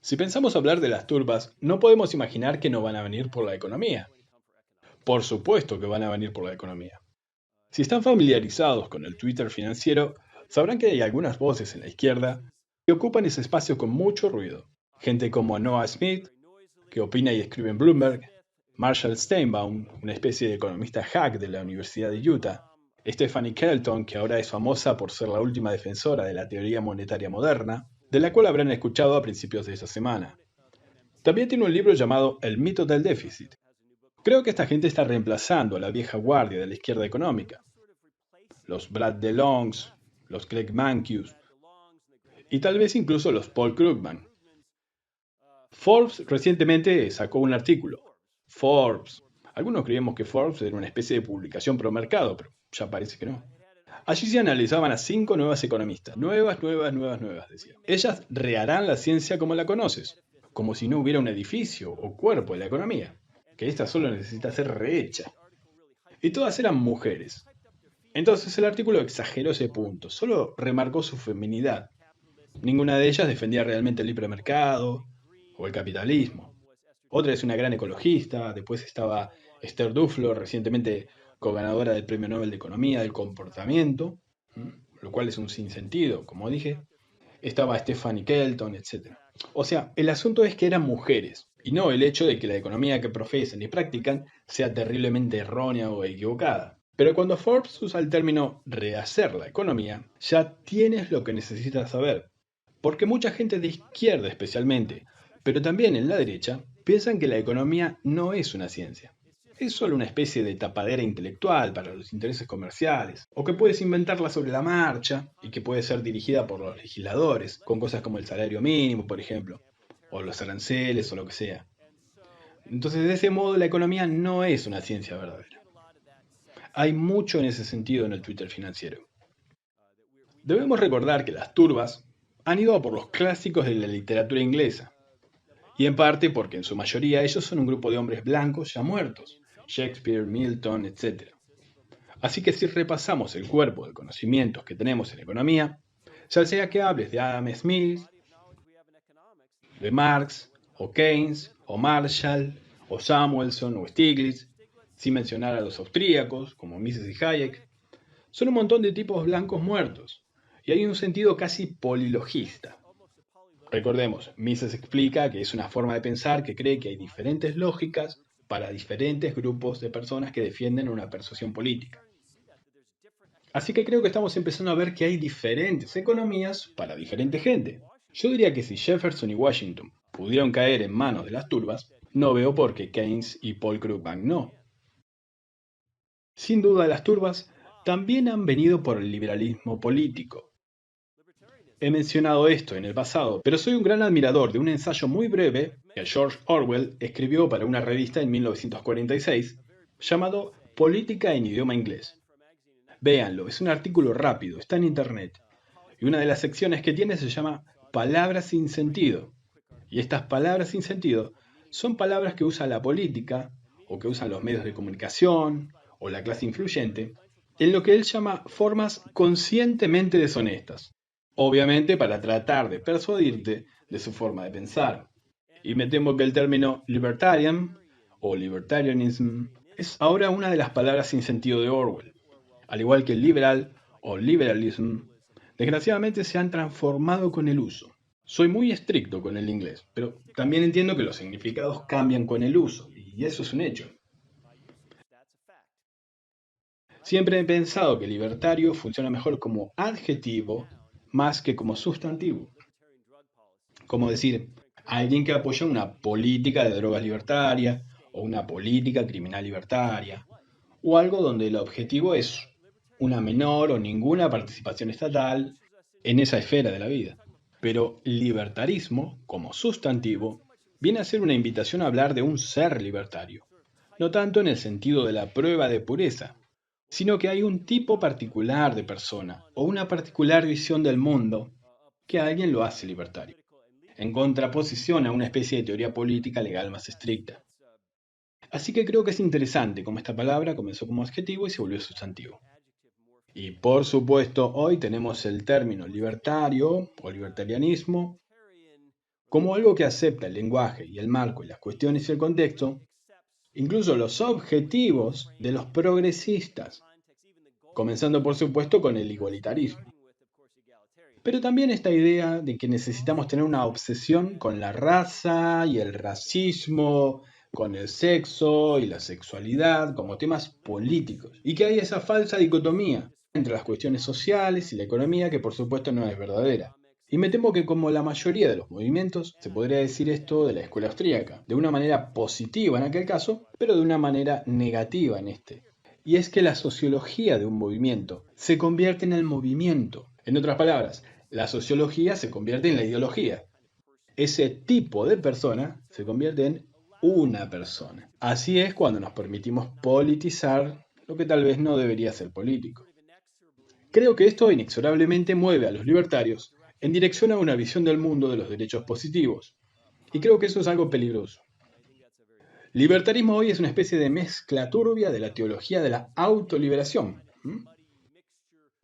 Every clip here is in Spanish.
Si pensamos hablar de las turbas, no podemos imaginar que no van a venir por la economía. Por supuesto que van a venir por la economía. Si están familiarizados con el Twitter financiero, sabrán que hay algunas voces en la izquierda que ocupan ese espacio con mucho ruido. Gente como Noah Smith, que opina y escribe en Bloomberg, Marshall Steinbaum, una especie de economista hack de la Universidad de Utah, Stephanie Kelton, que ahora es famosa por ser la última defensora de la teoría monetaria moderna, de la cual habrán escuchado a principios de esta semana. También tiene un libro llamado El mito del déficit. Creo que esta gente está reemplazando a la vieja guardia de la izquierda económica, los Brad DeLongs, los Craig Mankiws y tal vez incluso los Paul Krugman. Forbes recientemente sacó un artículo. Forbes. Algunos creíamos que Forbes era una especie de publicación pro mercado, pero ya parece que no. Allí se analizaban a 5 nuevas economistas. Nuevas, decía. Ellas reharán la ciencia como la conoces, como si no hubiera un edificio o cuerpo en la economía, que ésta solo necesita ser rehecha. Y todas eran mujeres. Entonces el artículo exageró ese punto, solo remarcó su feminidad. Ninguna de ellas defendía realmente el libre mercado o el capitalismo. Otra es una gran ecologista, después estaba Esther Duflo, recientemente co-ganadora del Premio Nobel de Economía del Comportamiento, lo cual es un sinsentido, como dije. Estaba Stephanie Kelton, etc. O sea, el asunto es que eran mujeres, y no el hecho de que la economía que profesan y practican sea terriblemente errónea o equivocada. Pero cuando Forbes usa el término rehacer la economía, ya tienes lo que necesitas saber. Porque mucha gente de izquierda especialmente, pero también en la derecha, piensan que la economía no es una ciencia. Es solo una especie de tapadera intelectual para los intereses comerciales, o que puedes inventarla sobre la marcha y que puede ser dirigida por los legisladores, con cosas como el salario mínimo, por ejemplo, o los aranceles o lo que sea. Entonces, de ese modo, la economía no es una ciencia verdadera. Hay mucho en ese sentido en el Twitter financiero. Debemos recordar que las turbas han ido a por los clásicos de la literatura inglesa, y en parte porque en su mayoría ellos son un grupo de hombres blancos ya muertos, Shakespeare, Milton, etc. Así que si repasamos el cuerpo de conocimientos que tenemos en economía, ya sea que hables de Adam Smith, de Marx, o Keynes, o Marshall, o Samuelson, o Stiglitz, sin mencionar a los austríacos, como Mises y Hayek, son un montón de tipos blancos muertos, y hay un sentido casi polilogista. Recordemos, Mises explica que es una forma de pensar que cree que hay diferentes lógicas para diferentes grupos de personas que defienden una persuasión política. Así que creo que estamos empezando a ver que hay diferentes economías para diferente gente. Yo diría que si Jefferson y Washington pudieron caer en manos de las turbas, no veo por qué Keynes y Paul Krugman no. Sin duda, las turbas también han venido por el liberalismo político. He mencionado esto en el pasado, pero soy un gran admirador de un ensayo muy breve que George Orwell escribió para una revista en 1946 llamado Política en idioma inglés. Véanlo, es un artículo rápido, está en internet. Y una de las secciones que tiene se llama Palabras sin sentido. Y estas palabras sin sentido son palabras que usa la política, o que usan los medios de comunicación, o la clase influyente, en lo que él llama formas conscientemente deshonestas. Obviamente para tratar de persuadirte de su forma de pensar. Y me temo que el término libertarian, o libertarianism, es ahora una de las palabras sin sentido de Orwell. Al igual que liberal o liberalism, desgraciadamente se han transformado con el uso. Soy muy estricto con el inglés, pero también entiendo que los significados cambian con el uso, y eso es un hecho. Siempre he pensado que libertario funciona mejor como adjetivo más que como sustantivo. Como decir, alguien que apoya una política de drogas libertaria o una política criminal libertaria, o algo donde el objetivo es una menor o ninguna participación estatal en esa esfera de la vida. Pero libertarismo, como sustantivo, viene a ser una invitación a hablar de un ser libertario, no tanto en el sentido de la prueba de pureza, sino que hay un tipo particular de persona o una particular visión del mundo que a alguien lo hace libertario, en contraposición a una especie de teoría política legal más estricta. Así que creo que es interesante cómo esta palabra comenzó como adjetivo y se volvió sustantivo. Y por supuesto, hoy tenemos el término libertario o libertarianismo como algo que acepta el lenguaje y el marco y las cuestiones y el contexto, incluso los objetivos de los progresistas, comenzando por supuesto con el igualitarismo. Pero también esta idea de que necesitamos tener una obsesión con la raza y el racismo, con el sexo y la sexualidad como temas políticos, y que hay esa falsa dicotomía entre las cuestiones sociales y la economía que por supuesto no es verdadera. Y me temo que como la mayoría de los movimientos, se podría decir esto de la escuela austríaca, de una manera positiva en aquel caso, pero de una manera negativa en este. Y es que la sociología de un movimiento se convierte en el movimiento. En otras palabras, la sociología se convierte en la ideología. Ese tipo de persona se convierte en una persona. Así es cuando nos permitimos politizar lo que tal vez no debería ser político. Creo que esto inexorablemente mueve a los libertarios en dirección a una visión del mundo de los derechos positivos. Y creo que eso es algo peligroso. Libertarismo hoy es una especie de mezcla turbia de la teología de la autoliberación.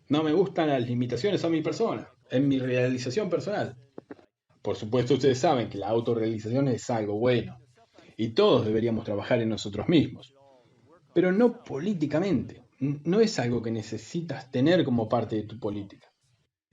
No me gustan las limitaciones a mi persona, en mi realización personal. Por supuesto, ustedes saben que la autorrealización es algo bueno y todos deberíamos trabajar en nosotros mismos, pero no políticamente. No es algo que necesitas tener como parte de tu política.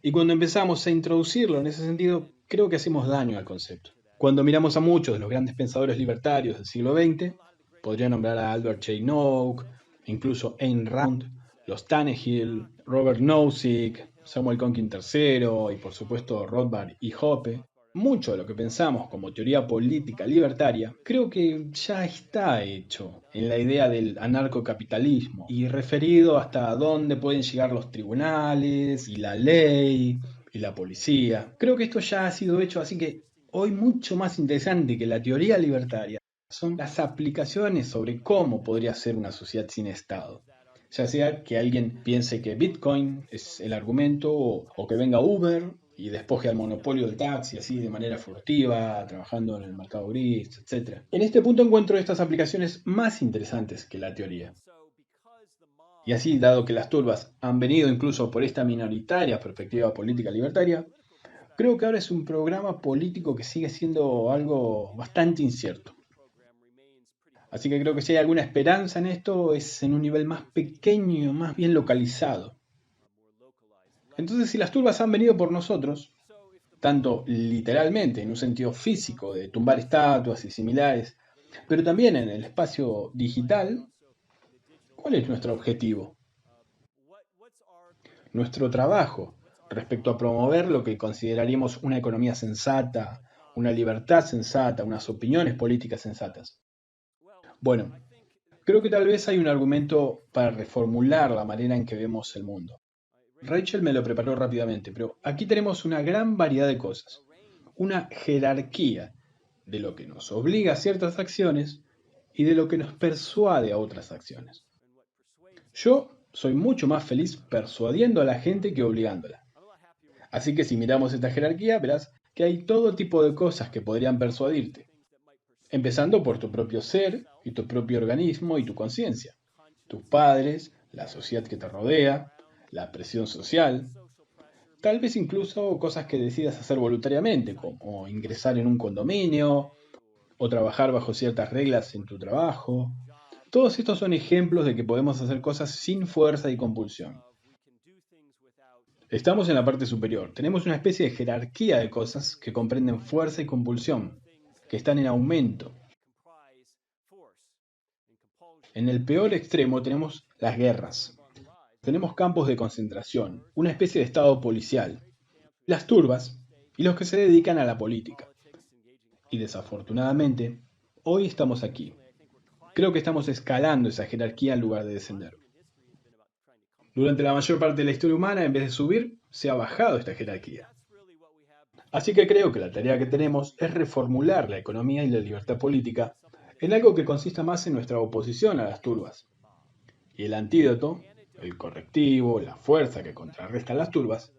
Y cuando empezamos a introducirlo en ese sentido, creo que hacemos daño al concepto. Cuando miramos a muchos de los grandes pensadores libertarios del siglo XX, podría nombrar a Albert Jaynock, incluso Ayn Rand, los Tannehill, Robert Nozick, Samuel Conkin III y por supuesto Rothbard y Hoppe, mucho de lo que pensamos como teoría política libertaria, creo que ya está hecho en la idea del anarcocapitalismo y referido hasta dónde pueden llegar los tribunales y la ley y la policía. Creo que esto ya ha sido hecho, así que hoy mucho más interesante que la teoría libertaria son las aplicaciones sobre cómo podría ser una sociedad sin Estado. Ya sea que alguien piense que Bitcoin es el argumento o que venga Uber y despoje al monopolio del taxi así de manera furtiva, trabajando en el mercado gris, etc. En este punto encuentro estas aplicaciones más interesantes que la teoría. Y así, dado que las turbas han venido incluso por esta minoritaria perspectiva política libertaria, creo que ahora es un programa político que sigue siendo algo bastante incierto. Así que creo que si hay alguna esperanza en esto es en un nivel más pequeño, más bien localizado. Entonces, si las turbas han venido por nosotros, tanto literalmente en un sentido físico de tumbar estatuas y similares, pero también en el espacio digital, ¿cuál es nuestro objetivo? Nuestro trabajo respecto a promover lo que consideraríamos una economía sensata, una libertad sensata, unas opiniones políticas sensatas. Bueno, creo que tal vez hay un argumento para reformular la manera en que vemos el mundo. Rachel me lo preparó rápidamente, pero aquí tenemos una gran variedad de cosas, una jerarquía de lo que nos obliga a ciertas acciones y de lo que nos persuade a otras acciones. Yo soy mucho más feliz persuadiendo a la gente que obligándola. Así que si miramos esta jerarquía, verás que hay todo tipo de cosas que podrían persuadirte, empezando por tu propio ser y tu propio organismo y tu conciencia, tus padres, la sociedad que te rodea, la presión social, tal vez incluso cosas que decidas hacer voluntariamente, como ingresar en un condominio o trabajar bajo ciertas reglas en tu trabajo. Todos estos son ejemplos de que podemos hacer cosas sin fuerza y compulsión. Estamos en la parte superior. Tenemos una especie de jerarquía de cosas que comprenden fuerza y compulsión, que están en aumento. En el peor extremo tenemos las guerras. Tenemos campos de concentración, una especie de estado policial, las turbas y los que se dedican a la política. Y desafortunadamente, hoy estamos aquí. Creo que estamos escalando esa jerarquía en lugar de descender. Durante la mayor parte de la historia humana, en vez de subir, se ha bajado esta jerarquía. Así que creo que la tarea que tenemos es reformular la economía y la libertad política en algo que consista más en nuestra oposición a las turbas. Y el antídoto, el correctivo, la fuerza que contrarresta las turbas,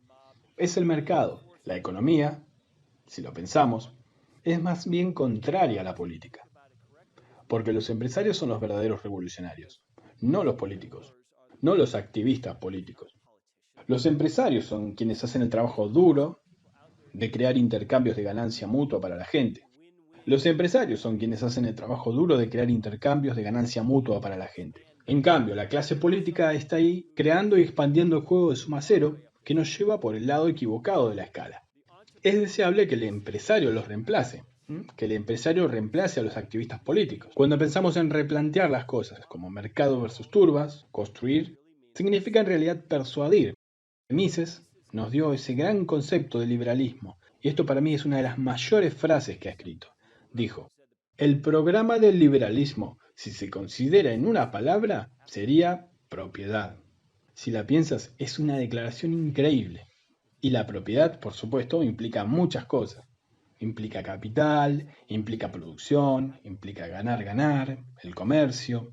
es el mercado. La economía, si lo pensamos, es más bien contraria a la política. Porque los empresarios son los verdaderos revolucionarios, no los políticos, no los activistas políticos. Los empresarios son quienes hacen el trabajo duro de crear intercambios de ganancia mutua para la gente. Los empresarios son quienes hacen el trabajo duro de crear intercambios de ganancia mutua para la gente. En cambio, la clase política está ahí creando y expandiendo el juego de suma cero que nos lleva por el lado equivocado de la escala. Es deseable que el empresario los reemplace, que el empresario reemplace a los activistas políticos. Cuando pensamos en replantear las cosas como mercado versus turbas, construir, significa en realidad persuadir. Mises nos dio ese gran concepto de liberalismo, y esto para mí es una de las mayores frases que ha escrito. Dijo, el programa del liberalismo, si se considera en una palabra, sería propiedad. Si la piensas, es una declaración increíble. Y la propiedad, por supuesto, implica muchas cosas. Implica capital, implica producción, implica ganar, el comercio,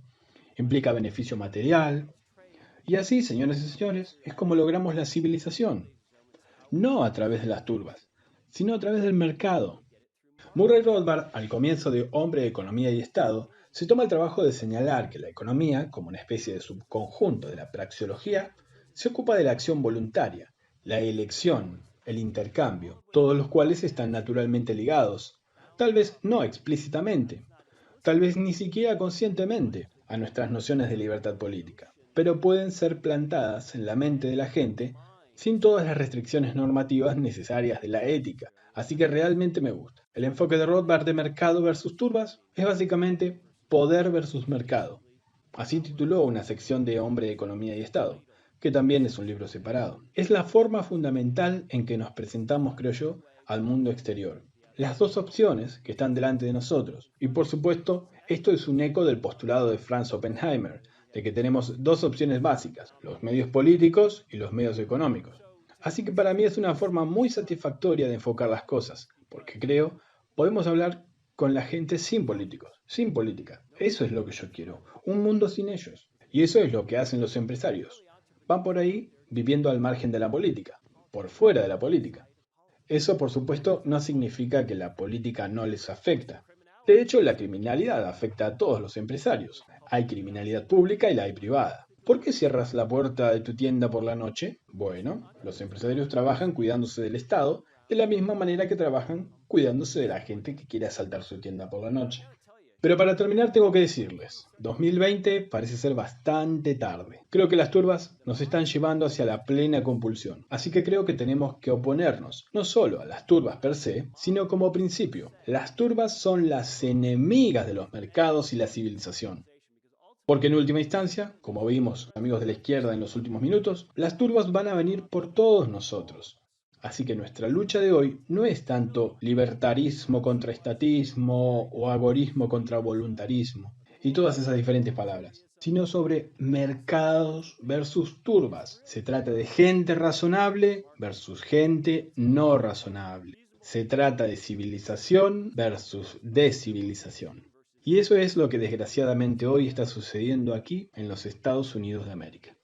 implica beneficio material. Y así, señores y señores, es como logramos la civilización. No a través de las turbas, sino a través del mercado. Murray Rothbard, al comienzo de Hombre de Economía y Estado, se toma el trabajo de señalar que la economía, como una especie de subconjunto de la praxeología, se ocupa de la acción voluntaria, la elección, el intercambio, todos los cuales están naturalmente ligados, tal vez no explícitamente, tal vez ni siquiera conscientemente, a nuestras nociones de libertad política, pero pueden ser plantadas en la mente de la gente sin todas las restricciones normativas necesarias de la ética, así que realmente me gusta. El enfoque de Rothbard de mercado versus turbas es básicamente poder versus mercado. Así tituló una sección de Hombre de Economía y Estado, que también es un libro separado. Es la forma fundamental en que nos presentamos, creo yo, al mundo exterior. Las dos opciones que están delante de nosotros. Y por supuesto, esto es un eco del postulado de Franz Oppenheimer, de que tenemos dos opciones básicas, los medios políticos y los medios económicos. Así que para mí es una forma muy satisfactoria de enfocar las cosas, porque creo podemos hablar con la gente sin políticos, sin política. Eso es lo que yo quiero, un mundo sin ellos. Y eso es lo que hacen los empresarios. Van por ahí viviendo al margen de la política, por fuera de la política. Eso, por supuesto, no significa que la política no les afecta. De hecho, la criminalidad afecta a todos los empresarios. Hay criminalidad pública y la hay privada. ¿Por qué cierras la puerta de tu tienda por la noche? Bueno, los empresarios trabajan cuidándose del Estado de la misma manera que trabajan cuidándose de la gente que quiere asaltar su tienda por la noche. Pero para terminar tengo que decirles, 2020 parece ser bastante tarde. Creo que las turbas nos están llevando hacia la plena compulsión. Así que creo que tenemos que oponernos, no solo a las turbas per se, sino como principio. Las turbas son las enemigas de los mercados y la civilización. Porque en última instancia, como vimos amigos de la izquierda en los últimos minutos, las turbas van a venir por todos nosotros. Así que nuestra lucha de hoy no es tanto libertarismo contra estatismo o agorismo contra voluntarismo y todas esas diferentes palabras, sino sobre mercados versus turbas. Se trata de gente razonable versus gente no razonable. Se trata de civilización versus descivilización. Y eso es lo que desgraciadamente hoy está sucediendo aquí en los Estados Unidos de América.